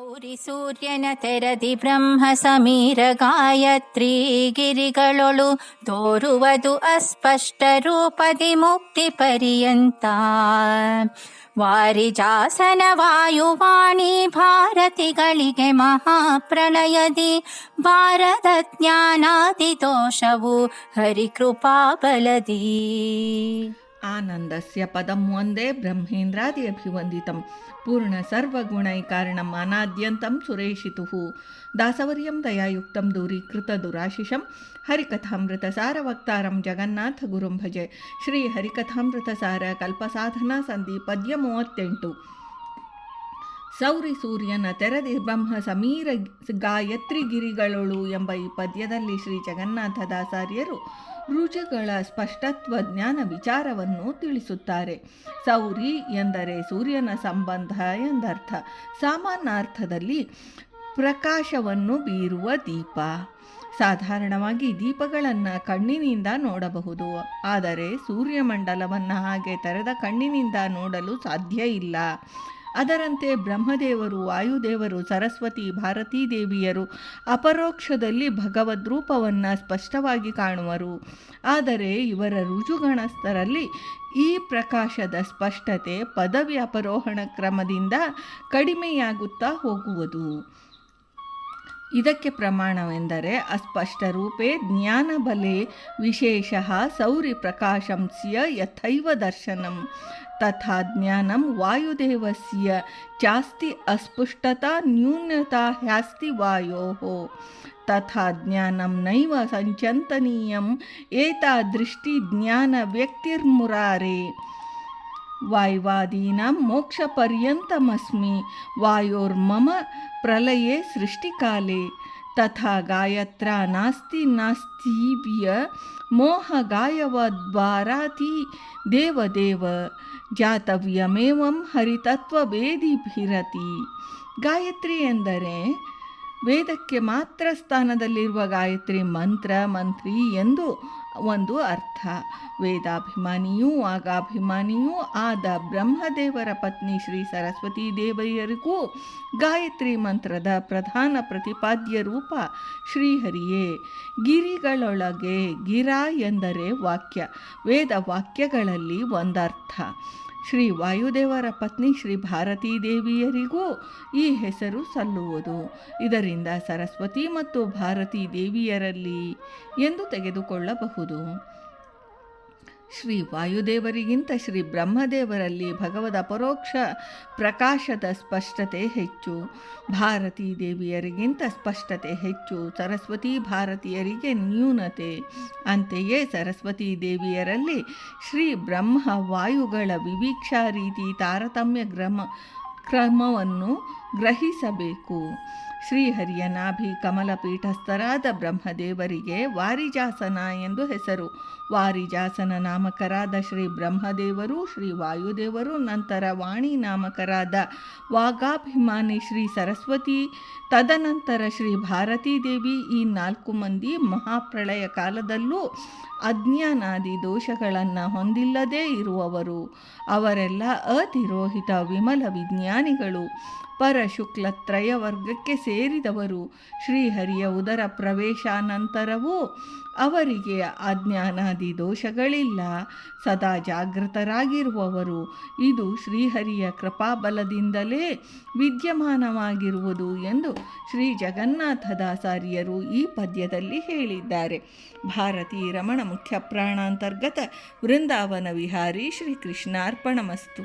ಗೌರಿ ಸೂರ್ಯನ ತೆರದಿ ಬ್ರಹ್ಮ ಸಮೀರ ಗಾಯತ್ರಿ ಗಿರಿಗಳೊಳು ತೋರುವುದು ಅಸ್ಪಷ್ಟ ರೂಪದಿ ಮುಕ್ತಿ ಪರ್ಯಂತ. ವಾರಿಜಾಸನ ವಾಯುವಾಣಿ ಭಾರತಿಗಳಿಗೆ ಮಹಾಪ್ರಳಯದಿ ಭಾರದ ಜ್ಞಾನಾದಿ ದೋಷವು ಹರಿಕೃಪಾ ಬಲದಿ. ಆನಂದಸ್ಯ ಪದಂ ವಂದೇ ಬ್ರಹ್ಮೇಂದ್ರಾದಿ ಅಭಿವಂದಿತಂ ಪೂರ್ಣ ಸರ್ವಗುಣೈಕಾರಣಂ ಅನಾದ್ಯಂತಂ ಸುರೇಶಿತುಃ ದಾಸವರ್ಯಂ ದಯಾಯುಕ್ತಂ ದೂರೀಕೃತ ದುರಾಶಿಷಂ ಹರಿಕಥಾಮೃತಸಾರ ವಕ್ತಾರಂ ಜಗನ್ನಾಥ ಗುರುಂ ಭಜೆ. ಶ್ರೀ ಹರಿಕಥಾಮೃತಸಾರ ಕಲ್ಪಸಾಧನಾ ಸಂಧಿ ಪದ್ಯ 38. ಸೌರಿ ಸೂರ್ಯನ ತೆರದಿ ಬ್ರಹ್ಮ ಸಮೀರ ಗಾಯತ್ರಿ ಗಿರಿಗಳೊಳು ಎಂಬ ಈ ಪದ್ಯದಲ್ಲಿ ಶ್ರೀ ಜಗನ್ನಾಥದಾಸಾರ್ಯರು ರುಜುಗಳ ಸ್ಪಷ್ಟತ್ವ ಜ್ಞಾನ ವಿಚಾರವನ್ನು ತಿಳಿಸುತ್ತಾರೆ. ಸೌರಿ ಎಂದರೆ ಸೂರ್ಯನ ಸಂಬಂಧ ಎಂದರ್ಥ. ಸಾಮಾನ್ಯಾರ್ಥದಲ್ಲಿ ಪ್ರಕಾಶವನ್ನು ಬೀರುವ ದೀಪ. ಸಾಧಾರಣವಾಗಿ ದೀಪಗಳನ್ನು ಕಣ್ಣಿನಿಂದ ನೋಡಬಹುದು, ಆದರೆ ಸೂರ್ಯಮಂಡಲವನ್ನು ಹಾಗೆ ತೆರೆದ ಕಣ್ಣಿನಿಂದ ನೋಡಲು ಸಾಧ್ಯ ಇಲ್ಲ. ಅದರಂತೆ ಬ್ರಹ್ಮದೇವರು, ವಾಯುದೇವರು, ಸರಸ್ವತಿ, ಭಾರತೀ ದೇವಿಯರು ಅಪರೋಕ್ಷದಲ್ಲಿ ಭಗವದ್ರೂಪವನ್ನು ಸ್ಪಷ್ಟವಾಗಿ ಕಾಣುವರು. ಆದರೆ ಇವರ ರುಜುಗಣಸ್ಥರಲ್ಲಿ ಈ ಪ್ರಕಾಶದ ಸ್ಪಷ್ಟತೆ ಪದವಿ ಅಪರೋಹಣ ಕ್ರಮದಿಂದ ಕಡಿಮೆಯಾಗುತ್ತಾ ಹೋಗುವುದು. ಇದಕ್ಕೆ ಪ್ರಮಾಣವೆಂದರೆ ಅಸ್ಪಷ್ಟ ರೂಪೇ ಜ್ಞಾನಬಲೆ ವಿಶೇಷ ಸೌರಿ ಪ್ರಕಾಶಂಸ್ಯ ಯಥೈವ ದರ್ಶನಂ ತಥಾ ಜ್ಞಾನಂ ವಾಯುದೇವಸ್ಯ ಚಾಸ್ತಿ ಅಸ್ಪಷ್ಟತಾ ನ್ಯೂನತಾ ಹ್ಯಾಸ್ತಿ ವಾಯೋಃ ತಥಾ ಜ್ಞಾನಂ ನೈವ ಸಂಚಂತನೀಯಂ ಏತಾದೃಷ್ಟಿ ಜ್ಞಾನ ವ್ಯಕ್ತಿರ್ಮುರಾರೇ. ವಾಯುವಾದೀನಾಂ ಮೋಕ್ಷಪರ್ಯಂತಮಸ್ಮಿ ವಾಯೋರ್ಮಮ ಪ್ರಲಯೇ ಸೃಷ್ಟಿಕಾಲೇ ತಥಾ ಗಾಯತ್ರಾ ನಾಸ್ತಿ ನಾಸ್ತಿವ್ಯ ಮೋಹ ಗಾಯವದ್ವಾರಾತಿ ದೇವದೇವ ಜಾತವ್ಯಮೇವಂ ಹರಿತತ್ವವೇದಿಭಿರತಿ. ಗಾಯತ್ರಿ ಎಂದರೆ ವೇದಕ್ಕೆ ಮಾತ್ರ ಸ್ಥಾನದಲ್ಲಿರುವ ಗಾಯತ್ರಿ ಮಂತ್ರ, ಮಂತ್ರಿ ಎಂದು ಒಂದು ಅರ್ಥ. ವೇದಾಭಿಮಾನಿಯೂ ವಾಗಾಭಿಮಾನಿಯೂ ಆದ ಬ್ರಹ್ಮದೇವರ ಪತ್ನಿ ಶ್ರೀ ಸರಸ್ವತೀ ದೇವಿಯರಿಗೂ ಗಾಯತ್ರಿ ಮಂತ್ರದ ಪ್ರಧಾನ ಪ್ರತಿಪಾದ್ಯ ರೂಪ ಶ್ರೀಹರಿಯೇ. ಗಿರಿಗಳೊಳಗೆ ಗಿರ ಎಂದರೆ ವಾಕ್ಯ, ವೇದ ವಾಕ್ಯಗಳಲ್ಲಿ ಒಂದರ್ಥ. ಶ್ರೀ ವಾಯುದೇವರ ಪತ್ನಿ ಶ್ರೀ ಭಾರತೀ ದೇವಿಯರಿಗೂ ಈ ಹೆಸರು ಸಲ್ಲುವುದು. ಇದರಿಂದ ಸರಸ್ವತಿ ಮತ್ತು ಭಾರತೀ ದೇವಿಯರಲ್ಲಿ ಎಂದು ತೆಗೆದುಕೊಳ್ಳಬಹುದು. ಶ್ರೀ ವಾಯುದೇವರಿಗಿಂತ ಶ್ರೀ ಬ್ರಹ್ಮದೇವರಲ್ಲಿ ಭಗವದ್ ಅಪರೋಕ್ಷ ಪ್ರಕಾಶದ ಸ್ಪಷ್ಟತೆ ಹೆಚ್ಚು, ಭಾರತೀ ದೇವಿಯರಿಗಿಂತ ಸ್ಪಷ್ಟತೆ ಹೆಚ್ಚು, ಸರಸ್ವತಿ ಭಾರತೀಯರಿಗೆ ನ್ಯೂನತೆ. ಅಂತೆಯೇ ಸರಸ್ವತೀ ದೇವಿಯರಲ್ಲಿ ಶ್ರೀ ಬ್ರಹ್ಮ ವಾಯುಗಳ ವಿವೀಕ್ಷಾ ರೀತಿ ತಾರತಮ್ಯ ಕ್ರಮವನ್ನು ಗ್ರಹಿಸಬೇಕು. ಶ್ರೀಹರಿಯ ನಾಭಿ ಕಮಲಪೀಠಸ್ಥರಾದ ಬ್ರಹ್ಮದೇವರಿಗೆ ವಾರಿಜಾಸನ ಎಂದು ಹೆಸರು. ವಾರಿಜಾಸನ ನಾಮಕರಾದ ಶ್ರೀ ಬ್ರಹ್ಮದೇವರು, ಶ್ರೀ ವಾಯುದೇವರು, ನಂತರ ವಾಣಿ ನಾಮಕರಾದ ವಾಗಾಭಿಮಾನಿ ಶ್ರೀ ಸರಸ್ವತಿ, ತದನಂತರ ಶ್ರೀ ಭಾರತೀ ದೇವಿ, ಈ 4 ಮಂದಿ ಮಹಾಪ್ರಳಯ ಕಾಲದಲ್ಲೂ ಅಜ್ಞಾನಾದಿ ದೋಷಗಳನ್ನು ಹೊಂದಿಲ್ಲದೇ ಇರುವವರು. ಅವರೆಲ್ಲ ಅತಿರೋಹಿತ ವಿಮಲ ವಿಜ್ಞಾನಿಗಳು, ಪರಶುಕ್ಲತ್ರಯ ವರ್ಗಕ್ಕೆ ಸೇರಿದವರು. ಶ್ರೀಹರಿಯ ಉದರ ಪ್ರವೇಶಾನಂತರವೂ ಅವರಿಗೆ ಅಜ್ಞಾನಾದಿ ದೋಷಗಳಿಲ್ಲ, ಸದಾ ಜಾಗೃತರಾಗಿರುವವರು. ಇದು ಶ್ರೀಹರಿಯ ಕೃಪಾಬಲದಿಂದಲೇ ವಿದ್ಯಮಾನವಾಗಿರುವುದು ಎಂದು ಶ್ರೀ ಜಗನ್ನಾಥದಾಸಾರ್ಯರು ಈ ಪದ್ಯದಲ್ಲಿ ಹೇಳಿದ್ದಾರೆ. ಭಾರತೀ ರಮಣ ಮುಖ್ಯ ಪ್ರಾಣಾಂತರ್ಗತ ವೃಂದಾವನ ವಿಹಾರಿ ಶ್ರೀ ಕೃಷ್ಣಾರ್ಪಣಮಸ್ತು.